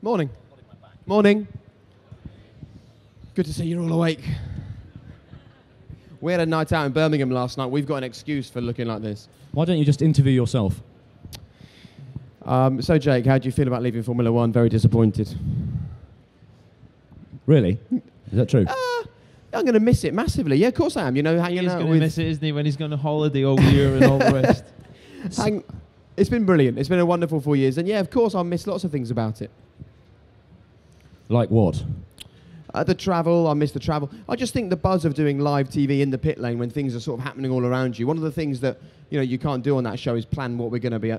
Morning. Morning. Good to see you're all awake. We had a night out in Birmingham last night. We've got an excuse for looking like this. Why don't you just interview yourself? So, Jake, how do you feel about leaving Formula One? Very disappointed. Really? Is that true? I'm going to miss it massively. Yeah, of course I am. You know, hanging He's out going to with... miss it, isn't he, when he's going on holiday all year and all the rest. It's been brilliant. It's been a wonderful 4 years. And yeah, of course, I'll miss lots of things about it. Like what? The travel, I miss the travel. I just think the buzz of doing live TV in the pit lane when things are sort of happening all around you. One of the things that you can't do on that show is plan what we're going to be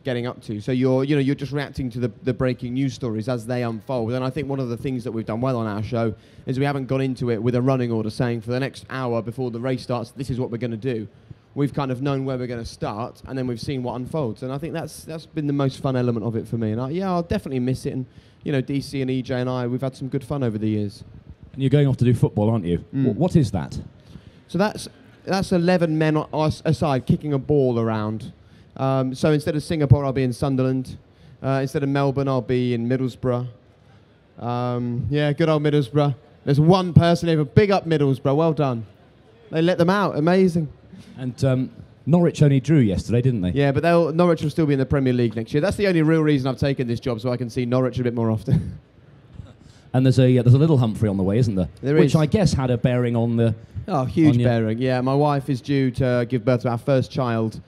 getting up to. So you're just reacting to the breaking news stories as they unfold. And I think one of the things that we've done well on our show is we haven't gone into it with a running order saying for the next hour before the race starts, this is what we're going to do. We've kind of known where we're going to start, and then we've seen what unfolds. And I think that's been the most fun element of it for me. And I'll definitely miss it. And DC and EJ and I, we've had some good fun over the years. And you're going off to do football, aren't you? What is that? So that's 11 men aside kicking a ball around. So instead of Singapore, I'll be in Sunderland. Instead of Melbourne, I'll be in Middlesbrough. Good old Middlesbrough. There's one person here. Big up Middlesbrough. Well done. They let them out. Amazing. And Norwich only drew yesterday, didn't they? Yeah, but Norwich will still be in the Premier League next year. That's the only real reason I've taken this job, so I can see Norwich a bit more often. And there's a little Humphrey on the way, isn't there? Which I guess had a bearing on the... Oh, huge bearing. Yeah, my wife is due to give birth to our first child.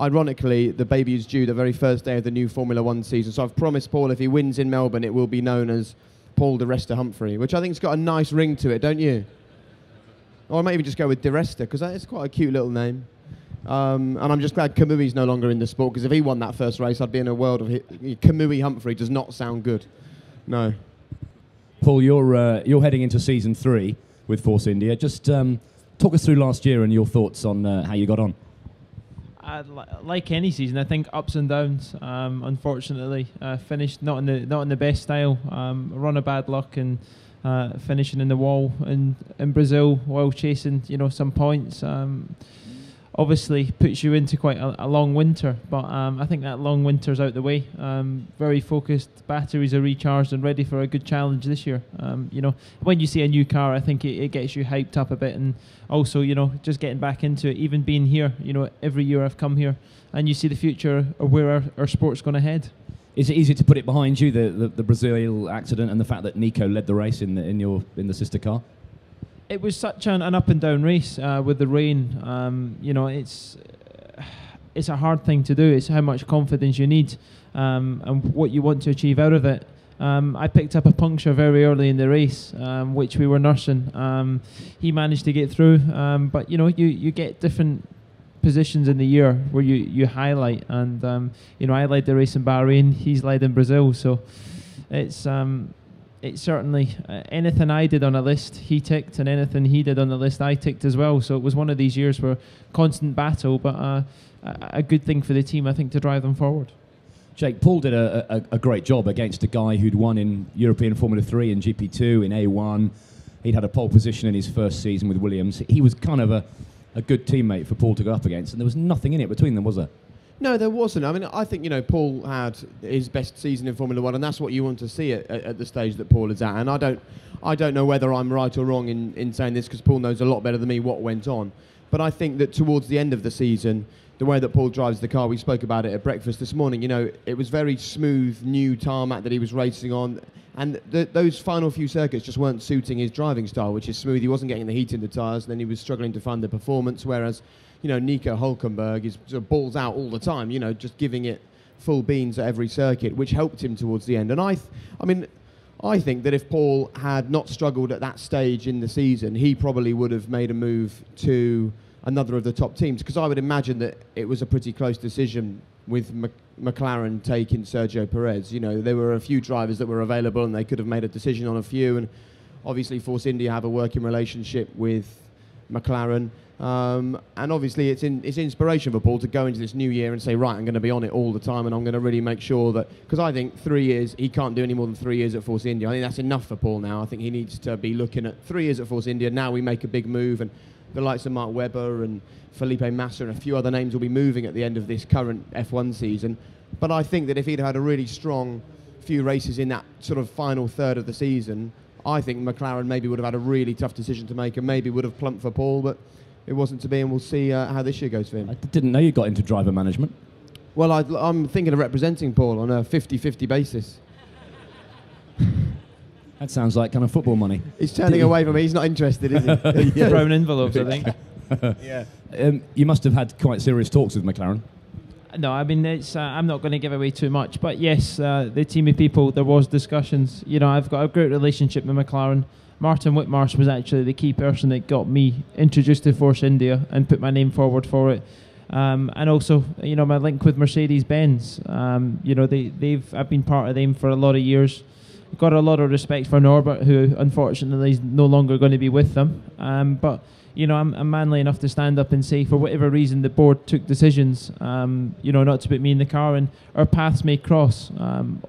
Ironically, the baby is due the very first day of the new Formula One season. So I've promised Paul if he wins in Melbourne, it will be known as Paul di Resta Humphrey, which I think's got a nice ring to it, don't you? Or I might even just go with di Resta, because it's quite a cute little name. And I'm just glad Kamui's no longer in the sport, because if he won that first race, I'd be in a world of... Kamui Humphrey does not sound good. No. Paul, you're heading into season 3 with Force India. Just talk us through last year and your thoughts on how you got on. Like any season, I think ups and downs. Unfortunately, finished not in the best style. A run of bad luck and finishing in the wall in Brazil while chasing some points. Obviously puts you into quite a long winter, but I think that long winter's out the way. Very focused, batteries are recharged and ready for a good challenge this year. When you see a new car, I think it gets you hyped up a bit, and also just getting back into it, even being here. Every year I've come here, and you see the future of where our sport's going to head. Is it easy to put it behind you, the Brazil accident and the fact that Nico led the race in the sister car? It was such an up and down race with the rain. It's a hard thing to do. It's how much confidence you need and what you want to achieve out of it. I picked up a puncture very early in the race, which we were nursing. He managed to get through, but you get different positions in the year where you highlight, and I led the race in Bahrain. He's led in Brazil, so it's certainly anything I did on a list he ticked, and anything he did on the list I ticked as well. So it was one of these years where constant battle, but a good thing for the team, I think, to drive them forward. Jake, Paul did a great job against a guy who'd won in European Formula 3, in GP2, in A1. He'd had a pole position in his first season with Williams. He was kind of a good teammate for Paul to go up against, and there was nothing in it between them, was there? No, there wasn't. I mean, I think, Paul had his best season in Formula One, and that's what you want to see at the stage that Paul is at. And I don't know whether I'm right or wrong in saying this, because Paul knows a lot better than me what went on. But I think that towards the end of the season, the way that Paul drives the car, we spoke about it at breakfast this morning, it was very smooth, new tarmac that he was racing on. And those final few circuits just weren't suiting his driving style, which is smooth. He wasn't getting the heat in the tyres, and then he was struggling to find the performance, whereas... Nico Hülkenberg is sort of balls out all the time, just giving it full beans at every circuit, which helped him towards the end. And I think that if Paul had not struggled at that stage in the season, he probably would have made a move to another of the top teams, because I would imagine that it was a pretty close decision with McLaren taking Sergio Perez. There were a few drivers that were available, and they could have made a decision on a few. And obviously Force India have a working relationship with McLaren. And obviously it's inspiration for Paul to go into this new year and say, right, I'm going to be on it all the time, and I'm going to really make sure that, because I think 3 years, he can't do any more than 3 years at Force India. I think that's enough for Paul now. I think he needs to be looking at 3 years at Force India. Now we make a big move, and the likes of Mark Webber and Felipe Massa and a few other names will be moving at the end of this current F1 season. But I think that if he'd had a really strong few races in that sort of final third of the season, I think McLaren maybe would have had a really tough decision to make and maybe would have plumped for Paul, but it wasn't to be, and we'll see how this year goes for him. I didn't know you got into driver management. Well, I'm thinking of representing Paul on a 50-50 basis. That sounds like kind of football money. He's turning away from me. He's not interested, is he? Yeah. Brown envelopes, I think. Yeah. You must have had quite serious talks with McLaren. No, I mean, I'm not going to give away too much, but yes, the team of people, there was discussions. You know, I've got a great relationship with McLaren. Martin Whitmarsh was actually the key person that got me introduced to Force India and put my name forward for it. And also, you know, my link with Mercedes-Benz. You know, I've been part of them for a lot of years. Got a lot of respect for Norbert, who unfortunately is no longer going to be with them. But you know, I'm manly enough to stand up and say, for whatever reason, the board took decisions, you know, not to put me in the car, and our paths may cross.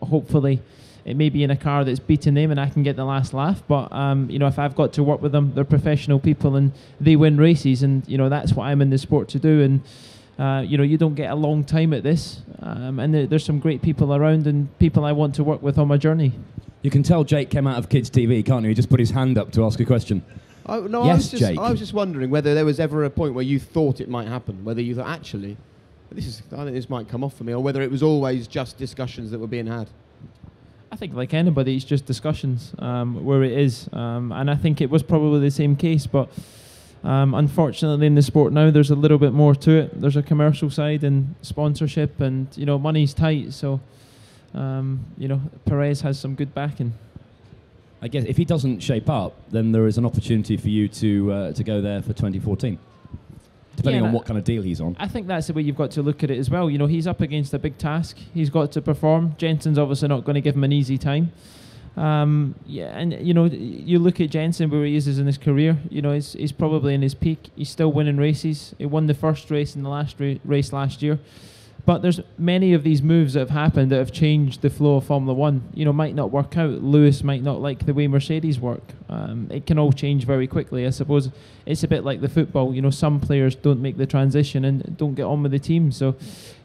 Hopefully, it may be in a car that's beating them and I can get the last laugh. But you know, if I've got to work with them, they're professional people and they win races, and you know, that's what I'm in the sport to do. And you know, you don't get a long time at this, and there's some great people around and people I want to work with on my journey. You can tell Jake came out of Kids TV, can't you? He just put his hand up to ask a question. No, yes, Jake. I was just wondering whether there was ever a point where you thought it might happen, whether you thought, actually, I think this might come off for me, or whether it was always just discussions that were being had. I think, like anybody, it's just discussions where it is, and I think it was probably the same case, but unfortunately in the sport now there's a little bit more to it. There's a commercial side and sponsorship, and you know, money's tight, so you know, Perez has some good backing. I guess if he doesn't shape up, then there is an opportunity for you to go there for 2014, depending on what kind of deal he's on. I think that's the way you've got to look at it as well. You know, he's up against a big task. He's got to perform. Jensen's obviously not going to give him an easy time. Yeah, and you know, you look at Jensen where he is in his career. You know, he's probably in his peak. He's still winning races. He won the first race in the last race last year. But there's many of these moves that have happened that have changed the flow of Formula One. You know, might not work out. Lewis might not like the way Mercedes work. It can all change very quickly. I suppose it's a bit like the football. You know, some players don't make the transition and don't get on with the team. So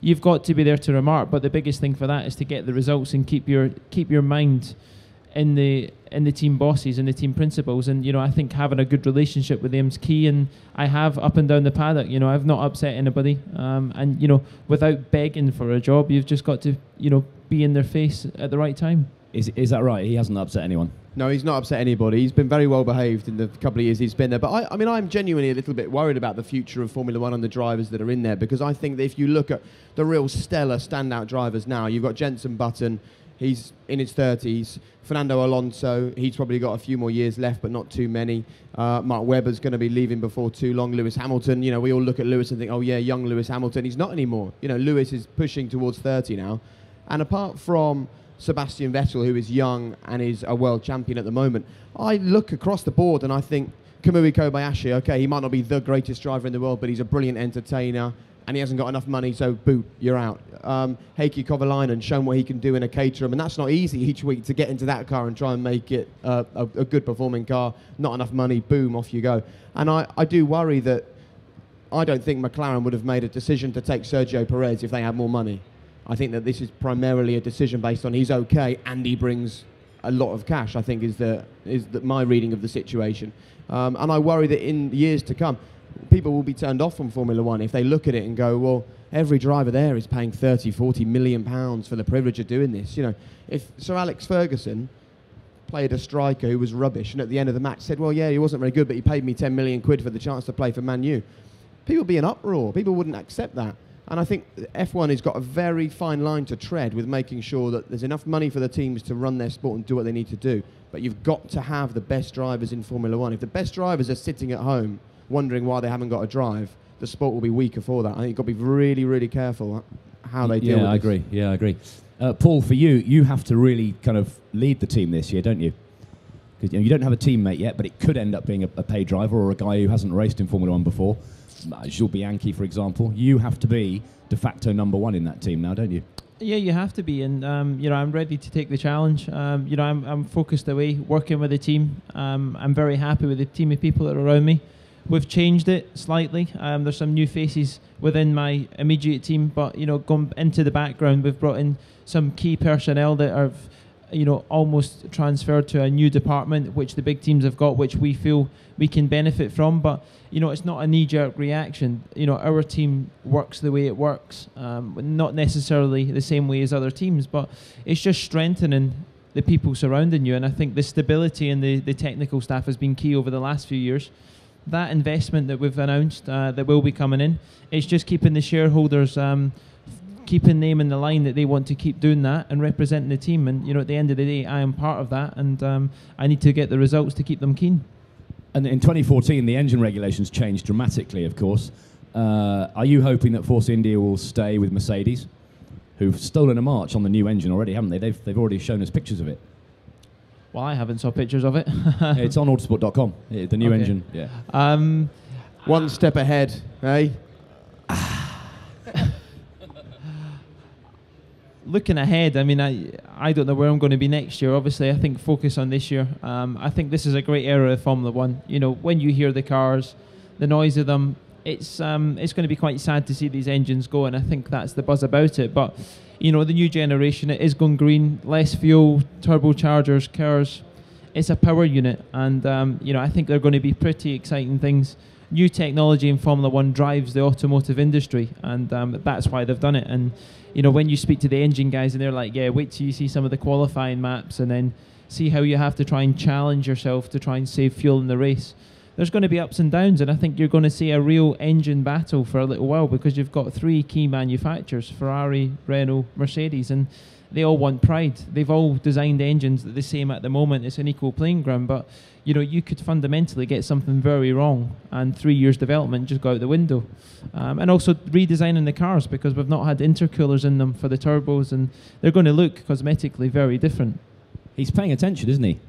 you've got to be there to remark. But the biggest thing for that is to get the results and keep your mind in the team bosses and the team principals. And you know, I think having a good relationship with them is key, and I have up and down the paddock. You know, I've not upset anybody, and you know, without begging for a job, you've just got to, you know, be in their face at the right time. Is that right? He hasn't upset anyone? No, he's not upset anybody. He's been very well behaved in the couple of years he's been there. But I mean, I'm genuinely a little bit worried about the future of Formula One and the drivers that are in there, because I think that if you look at the real stellar standout drivers now, you've got Jenson Button. He's in his 30s. Fernando Alonso, he's probably got a few more years left, but not too many. Mark Webber's going to be leaving before too long. Lewis Hamilton, you know, we all look at Lewis and think, oh yeah, young Lewis Hamilton. He's not anymore. You know, Lewis is pushing towards 30 now. And apart from Sebastian Vettel, who is young and is a world champion at the moment, I look across the board and I think Kamui Kobayashi, okay, he might not be the greatest driver in the world, but he's a brilliant entertainer. And he hasn't got enough money, so boo, you're out. Heikki Kovalainen, shown what he can do in a Caterham, and that's not easy each week to get into that car and try and make it a good performing car. Not enough money, boom, off you go. And I do worry that I don't think McLaren would have made a decision to take Sergio Perez if they had more money. I think that this is primarily a decision based on he's okay and he brings a lot of cash, I think is my reading of the situation. And I worry that in years to come, people will be turned off from Formula One if they look at it and go, well, every driver there is paying 30, 40 million pounds for the privilege of doing this. You know, if Sir Alex Ferguson played a striker who was rubbish and at the end of the match said, well, yeah, he wasn't very good, but he paid me 10 million quid for the chance to play for Man U, people would be in uproar. People wouldn't accept that. And I think F1 has got a very fine line to tread with making sure that there's enough money for the teams to run their sport and do what they need to do. But you've got to have the best drivers in Formula One. If the best drivers are sitting at home wondering why they haven't got a drive, the sport will be weaker for that. I think you've got to be really, really careful how they deal with it. Yeah, I agree. Paul, for you have to really kind of lead the team this year, don't you? Because you don't have a teammate yet, but it could end up being a paid driver or a guy who hasn't raced in Formula One before. Jules Bianchi, for example. You have to be de facto number one in that team now, don't you? Yeah, you have to be, and you know, I'm ready to take the challenge. You know, I'm focused away, working with the team. I'm very happy with the team of people that are around me. We've changed it slightly. There's some new faces within my immediate team, but you know, going into the background, we've brought in some key personnel that have almost transferred to a new department, which the big teams have got, which we feel we can benefit from. But, it's not a knee-jerk reaction. Our team works the way it works, not necessarily the same way as other teams, but it's just strengthening the people surrounding you. And I think the stability in the technical staff has been key over the last few years. That investment that we've announced that will be coming in, it's just keeping the shareholders keeping them in the line that they want to keep doing that and representing the team. And at the end of the day, I am part of that, and I need to get the results to keep them keen. And in 2014, the engine regulations changed dramatically, of course. Are you hoping that Force India will stay with Mercedes, who've stolen a march on the new engine already, haven't they? They've already shown us pictures of it. Well, I haven't saw pictures of it. It's on autosport.com, the new engine. Yeah. One step ahead, eh? Looking ahead, I don't know where I'm going to be next year. Obviously, I think focus on this year. I think this is a great era of Formula One. When you hear the cars, the noise of them, it's going to be quite sad to see these engines go, and I think that's the buzz about it. But, the new generation, it is going green, less fuel, turbochargers, cars. It's a power unit, and, I think they're going to be pretty exciting things. New technology in Formula One drives the automotive industry, and that's why they've done it. And when you speak to the engine guys and they're like, yeah, wait till you see some of the qualifying maps and then see how you have to try and challenge yourself to try and save fuel in the race. There's going to be ups and downs, and I think you're going to see a real engine battle for a little while, because you've got three key manufacturers, Ferrari, Renault, Mercedes, and they all want pride. They've all designed engines the same at the moment. It's an equal playing ground, but you could fundamentally get something very wrong, and 3 years development just go out the window. And also redesigning the cars, because we've not had intercoolers in them for the turbos, and they're going to look cosmetically very different. He's paying attention, isn't he?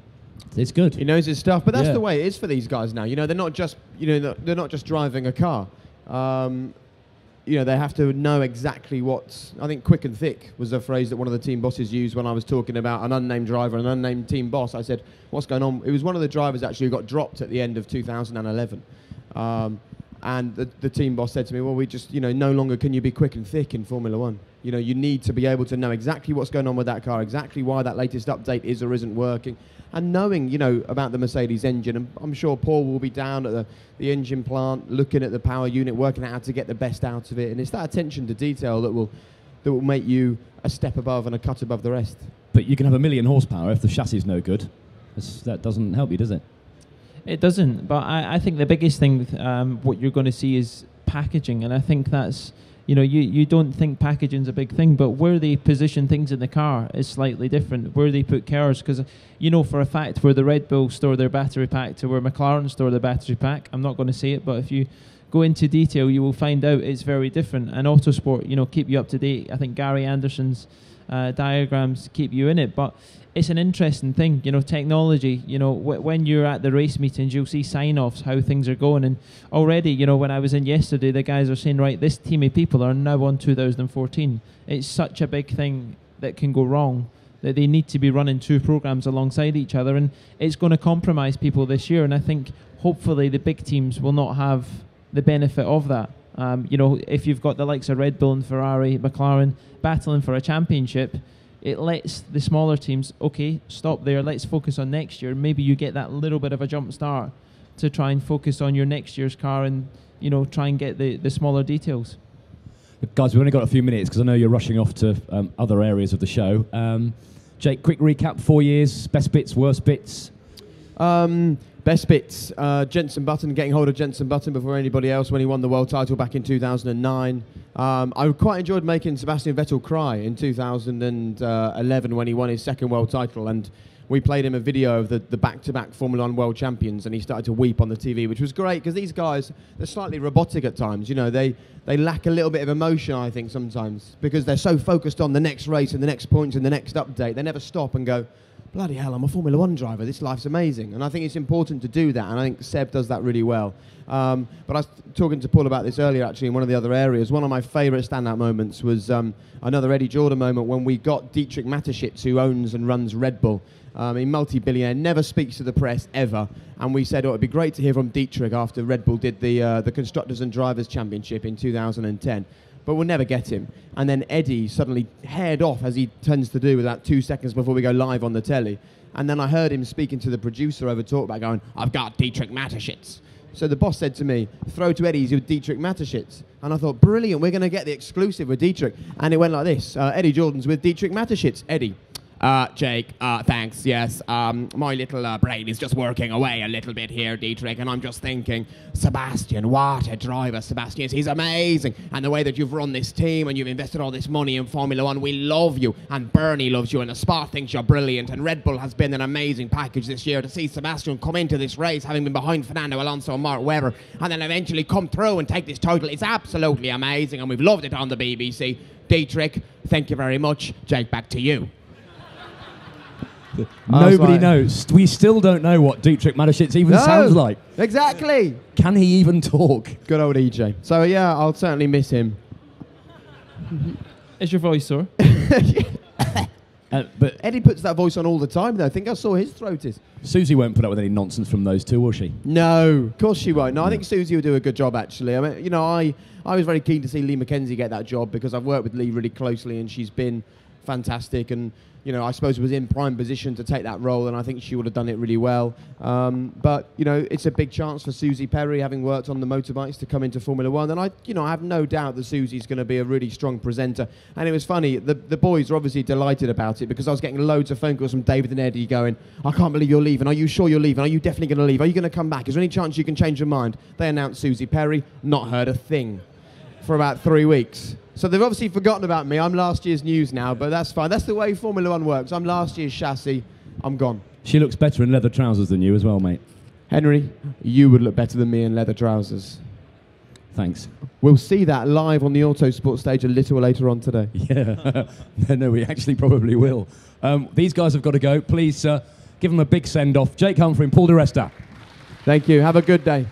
It's good. He knows his stuff, but that's the way it is for these guys now. They're not just they're not just driving a car. They have to know exactly what's... I think quick and thick was a phrase that one of the team bosses used when I was talking about an unnamed driver, an unnamed team boss. I said, what's going on? It was one of the drivers actually who got dropped at the end of 2011. And the team boss said to me, well, we just, no longer can you be quick and thick in Formula One. You need to be able to know exactly what's going on with that car, exactly why that latest update is or isn't working. And knowing, about the Mercedes engine, and I'm sure Paul will be down at the engine plant, looking at the power unit, working out how to get the best out of it. And it's that attention to detail that will make you a step above and a cut above the rest. But you can have 1 million horsepower if the chassis is no good. That doesn't help you, does it? It doesn't. But I think the biggest thing, what you're going to see is packaging. And I think that's... you don't think packaging's a big thing, but where they position things in the car is slightly different. Where they put cars, because for a fact where the Red Bull store their battery pack to where McLaren store their battery pack, I'm not going to say it, but if you go into detail, you will find out it's very different. And Autosport, keep you up to date. I think Gary Anderson's diagrams keep you in it, but it's an interesting thing, technology. When you're at the race meetings, you'll see sign-offs, how things are going. And already, when I was in yesterday, the guys are saying, right, this team of people are now on 2014. It's such a big thing that can go wrong that they need to be running two programs alongside each other. And it's going to compromise people this year. And I think, hopefully, the big teams will not have the benefit of that. If you've got the likes of Red Bull and Ferrari, McLaren battling for a championship, it lets the smaller teams, okay, stop there, let's focus on next year. Maybe you get that little bit of a jump start to try and focus on your next year's car and, try and get the smaller details. Guys, we've only got a few minutes because I know you're rushing off to other areas of the show. Jake, quick recap, 4 years, best bits, worst bits? Best bits, Jenson Button, getting hold of Jenson Button before anybody else when he won the world title back in 2009. I quite enjoyed making Sebastian Vettel cry in 2011 when he won his second world title, and we played him a video of the back-to-back Formula One world champions, and he started to weep on the TV, which was great because these guys, they're slightly robotic at times. They lack a little bit of emotion, I think, sometimes, because they're so focused on the next race and the next points and the next update. They never stop and go, bloody hell, I'm a Formula One driver, this life's amazing. And I think it's important to do that, and I think Seb does that really well. But I was talking to Paul about this earlier, actually, in one of the other areas. One of my favourite standout moments was another Eddie Jordan moment when we got Dietrich Mateschitz, who owns and runs Red Bull. A multi-billionaire, never speaks to the press, ever. And we said, it would be great to hear from Dietrich after Red Bull did the Constructors and Drivers Championship in 2010. but we'll never get him. And then Eddie suddenly haired off, as he tends to do, about 2 seconds before we go live on the telly. And then I heard him speaking to the producer over talkback going, "I've got Dietrich Mateschitz." So the boss said to me, "Throw to Eddie's with Dietrich Mateschitz." And I thought, brilliant, we're going to get the exclusive with Dietrich. And it went like this. Eddie Jordan's with Dietrich Mateschitz. Eddie. Jake, thanks, yes. My little brain is just working away a little bit here, Dietrich, and I'm just thinking, Sebastian, what a driver Sebastian is. He's amazing. And the way that you've run this team and you've invested all this money in Formula One, we love you. And Bernie loves you, and the Sport thinks you're brilliant. And Red Bull has been an amazing package this year to see Sebastian come into this race, having been behind Fernando Alonso and Mark Webber, and then eventually come through and take this title. It's absolutely amazing, and we've loved it on the BBC. Dietrich, thank you very much. Jake, back to you. Nobody knows. We still don't know what Dietrich Mateschitz even sounds like. Exactly. Can he even talk? Good old EJ. So yeah, I'll certainly miss him. Is your voice sore? But Eddie puts that voice on all the time, though. I think I saw his throat is. Susie won't put up with any nonsense from those two, will she? No, of course she won't. No, I think Susie will do a good job, actually. I mean, you know, I was very keen to see Lee McKenzie get that job because I've worked with Lee really closely and she's been fantastic, and you know, I suppose was in prime position to take that role, and I think she would have done it really well. But you know, it's a big chance for Susie Perry, having worked on the motorbikes, to come into Formula One, and I have no doubt that Susie's going to be a really strong presenter. And it was funny, the boys are obviously delighted about it because I was getting loads of phone calls from David and Eddie going, "I can't believe you're leaving. Are you sure you're leaving? Are you definitely going to leave? Are you going to come back? Is there any chance you can change your mind?" They announced Susie Perry, not heard a thing for about 3 weeks. So they've obviously forgotten about me. I'm last year's news now, but that's fine. That's the way Formula One works. I'm last year's chassis. I'm gone. She looks better in leather trousers than you as well, mate. Henry, you would look better than me in leather trousers. Thanks. We'll see that live on the Autosport stage a little later on today. Yeah. No, we actually probably will. These guys have got to go. Please give them a big send-off. Jake Humphrey and Paul di Resta. Thank you. Have a good day.